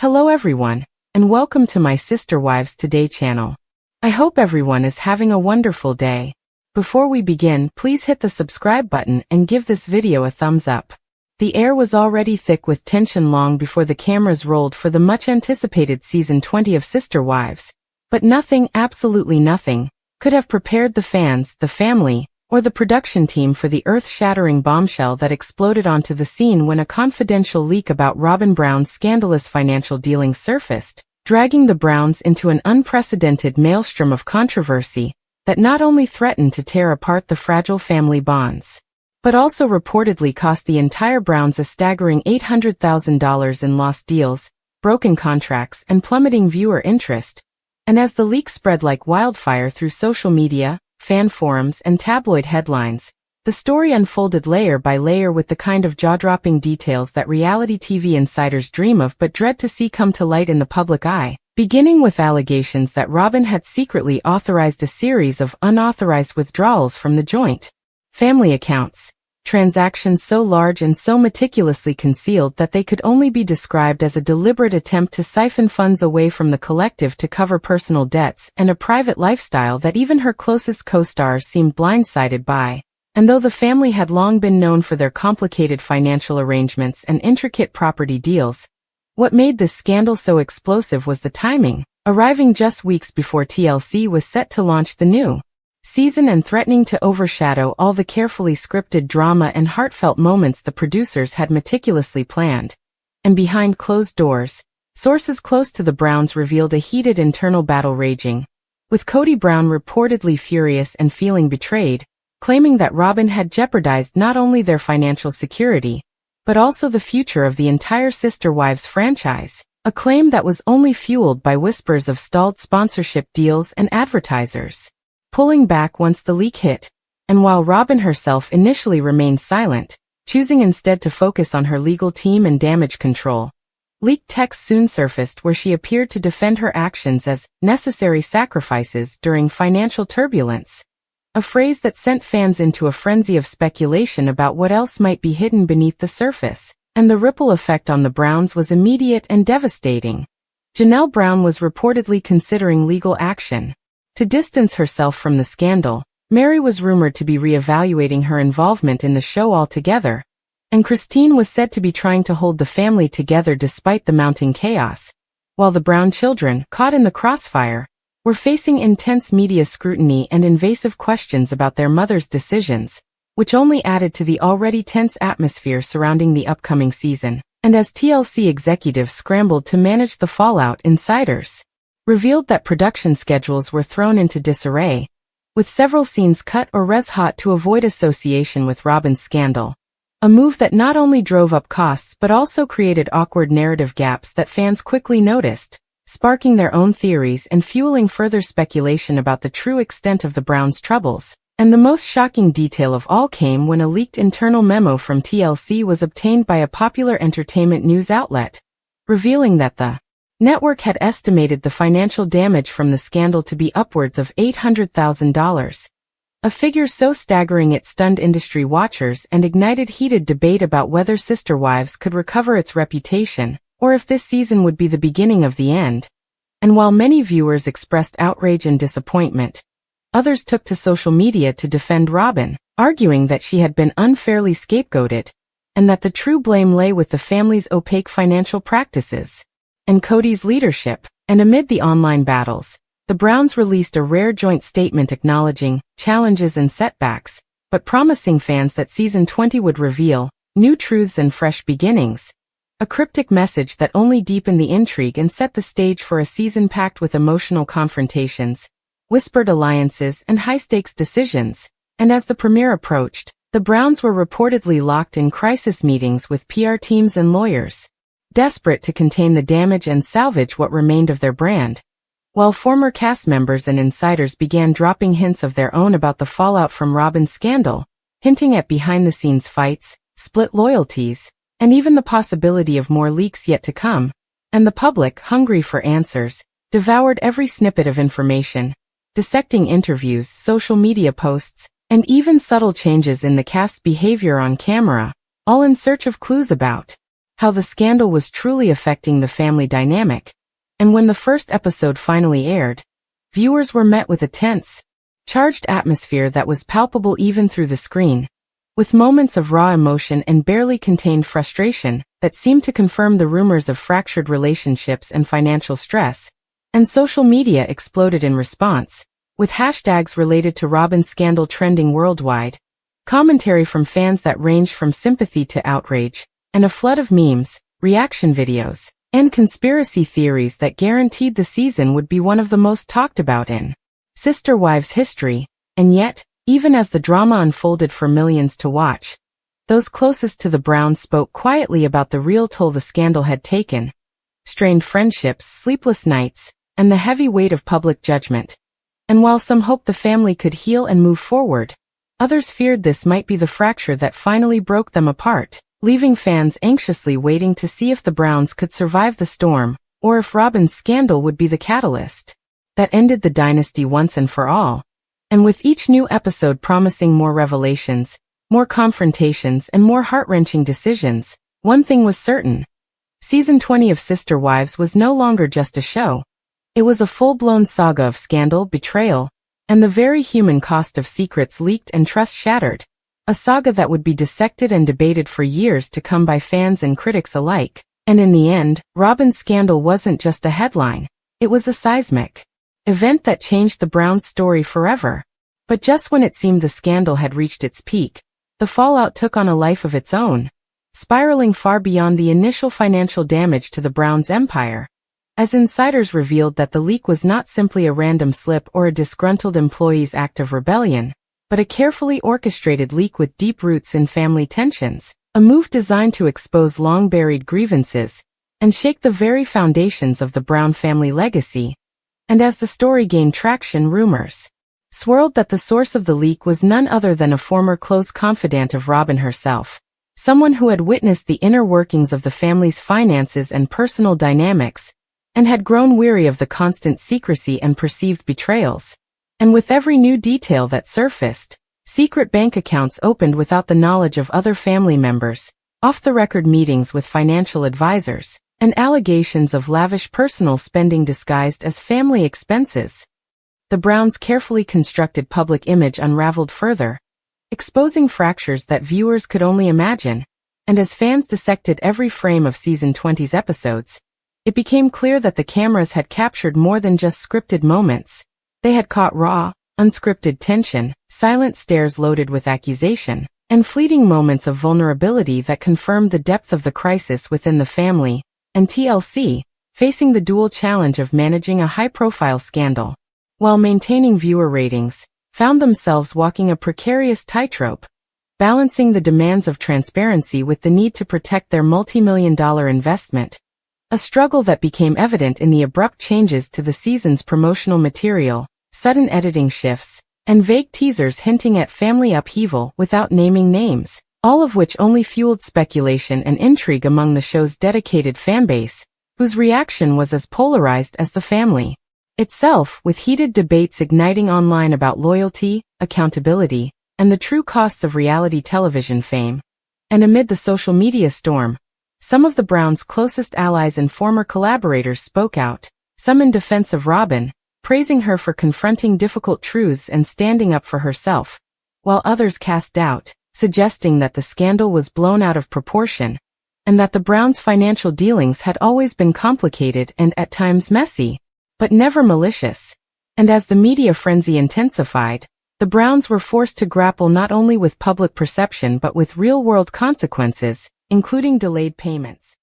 Hello everyone, and welcome to my Sister Wives Today channel. I hope everyone is having a wonderful day. Before we begin, please hit the subscribe button and give this video a thumbs up. The air was already thick with tension long before the cameras rolled for the much-anticipated Season 20 of Sister Wives. But nothing, absolutely nothing, could have prepared the fans, the family, or the production team for the earth-shattering bombshell that exploded onto the scene when a confidential leak about Robyn Brown's scandalous financial dealings surfaced, dragging the Browns into an unprecedented maelstrom of controversy that not only threatened to tear apart the fragile family bonds, but also reportedly cost the entire Browns a staggering $800,000 in lost deals, broken contracts, and plummeting viewer interest. And as the leak spread like wildfire through social media, fan forums, and tabloid headlines, the story unfolded layer by layer with the kind of jaw-dropping details that reality TV insiders dream of but dread to see come to light in the public eye, beginning with allegations that Robyn had secretly authorized a series of unauthorized withdrawals from the joint family accounts, transactions so large and so meticulously concealed that they could only be described as a deliberate attempt to siphon funds away from the collective to cover personal debts and a private lifestyle that even her closest co-stars seemed blindsided by. And though the family had long been known for their complicated financial arrangements and intricate property deals, what made this scandal so explosive was the timing, arriving just weeks before TLC was set to launch the new season and threatening to overshadow all the carefully scripted drama and heartfelt moments the producers had meticulously planned. And behind closed doors, sources close to the Browns revealed a heated internal battle raging, with Kody Brown reportedly furious and feeling betrayed, claiming that Robyn had jeopardized not only their financial security, but also the future of the entire Sister Wives franchise, a claim that was only fueled by whispers of stalled sponsorship deals and advertisers pulling back once the leak hit. And while Robyn herself initially remained silent, choosing instead to focus on her legal team and damage control, leaked texts soon surfaced where she appeared to defend her actions as necessary sacrifices during financial turbulence, a phrase that sent fans into a frenzy of speculation about what else might be hidden beneath the surface. And the ripple effect on the Browns was immediate and devastating. Janelle Brown was reportedly considering legal action to distance herself from the scandal. Mary was rumored to be re-evaluating her involvement in the show altogether, and Christine was said to be trying to hold the family together despite the mounting chaos, while the Brown children, caught in the crossfire, were facing intense media scrutiny and invasive questions about their mother's decisions, which only added to the already tense atmosphere surrounding the upcoming season. And as TLC executives scrambled to manage the fallout, insiders revealed that production schedules were thrown into disarray, with several scenes cut or res-hot to avoid association with Robyn's scandal, a move that not only drove up costs but also created awkward narrative gaps that fans quickly noticed, sparking their own theories and fueling further speculation about the true extent of the Browns' troubles. And the most shocking detail of all came when a leaked internal memo from TLC was obtained by a popular entertainment news outlet, revealing that the network had estimated the financial damage from the scandal to be upwards of $800,000, a figure so staggering it stunned industry watchers and ignited heated debate about whether Sister Wives could recover its reputation, or if this season would be the beginning of the end. And while many viewers expressed outrage and disappointment, others took to social media to defend Robyn, arguing that she had been unfairly scapegoated, and that the true blame lay with the family's opaque financial practices and Kody's leadership. And amid the online battles, the Browns released a rare joint statement acknowledging challenges and setbacks, but promising fans that Season 20 would reveal new truths and fresh beginnings, a cryptic message that only deepened the intrigue and set the stage for a season packed with emotional confrontations, whispered alliances, and high-stakes decisions. And as the premiere approached, the Browns were reportedly locked in crisis meetings with PR teams and lawyers, desperate to contain the damage and salvage what remained of their brand, while former cast members and insiders began dropping hints of their own about the fallout from Robyn's scandal, hinting at behind-the-scenes fights, split loyalties, and even the possibility of more leaks yet to come. And the public, hungry for answers, devoured every snippet of information, dissecting interviews, social media posts, and even subtle changes in the cast's behavior on camera, all in search of clues about how the scandal was truly affecting the family dynamic. And when the first episode finally aired, viewers were met with a tense, charged atmosphere that was palpable even through the screen, with moments of raw emotion and barely contained frustration that seemed to confirm the rumors of fractured relationships and financial stress. And social media exploded in response, with hashtags related to Robyn's scandal trending worldwide, commentary from fans that ranged from sympathy to outrage, and a flood of memes, reaction videos, and conspiracy theories that guaranteed the season would be one of the most talked about in Sister Wives history. And yet, even as the drama unfolded for millions to watch, those closest to the Browns spoke quietly about the real toll the scandal had taken: strained friendships, sleepless nights, and the heavy weight of public judgment. And while some hoped the family could heal and move forward, others feared this might be the fracture that finally broke them apart, leaving fans anxiously waiting to see if the Browns could survive the storm, or if Robyn's scandal would be the catalyst that ended the dynasty once and for all. And with each new episode promising more revelations, more confrontations, and more heart-wrenching decisions, one thing was certain: Season 20 of Sister Wives was no longer just a show. It was a full-blown saga of scandal, betrayal, and the very human cost of secrets leaked and trust shattered. A saga that would be dissected and debated for years to come by fans and critics alike. And in the end, Robyn's scandal wasn't just a headline. It was a seismic event that changed the Browns' story forever. But just when it seemed the scandal had reached its peak, the fallout took on a life of its own, spiraling far beyond the initial financial damage to the Browns' empire. As insiders revealed that the leak was not simply a random slip or a disgruntled employee's act of rebellion, but a carefully orchestrated leak with deep roots in family tensions, a move designed to expose long-buried grievances and shake the very foundations of the Brown family legacy. And as the story gained traction, rumors swirled that the source of the leak was none other than a former close confidant of Robyn herself, someone who had witnessed the inner workings of the family's finances and personal dynamics, and had grown weary of the constant secrecy and perceived betrayals. And with every new detail that surfaced, secret bank accounts opened without the knowledge of other family members, off-the-record meetings with financial advisors, and allegations of lavish personal spending disguised as family expenses, the Browns' carefully constructed public image unraveled further, exposing fractures that viewers could only imagine. And as fans dissected every frame of Season 20's episodes, it became clear that the cameras had captured more than just scripted moments. They had caught raw, unscripted tension, silent stares loaded with accusation, and fleeting moments of vulnerability that confirmed the depth of the crisis within the family. And TLC, facing the dual challenge of managing a high-profile scandal while maintaining viewer ratings, found themselves walking a precarious tightrope, balancing the demands of transparency with the need to protect their multi-million-dollar investment. A struggle that became evident in the abrupt changes to the season's promotional material, sudden editing shifts, and vague teasers hinting at family upheaval without naming names, all of which only fueled speculation and intrigue among the show's dedicated fanbase, whose reaction was as polarized as the family itself, with heated debates igniting online about loyalty, accountability, and the true costs of reality television fame. And amid the social media storm, some of the Browns' closest allies and former collaborators spoke out, some in defense of Robyn, praising her for confronting difficult truths and standing up for herself, while others cast doubt, suggesting that the scandal was blown out of proportion, and that the Browns' financial dealings had always been complicated and at times messy, but never malicious. And as the media frenzy intensified, the Browns were forced to grapple not only with public perception but with real-world consequences, including delayed payments.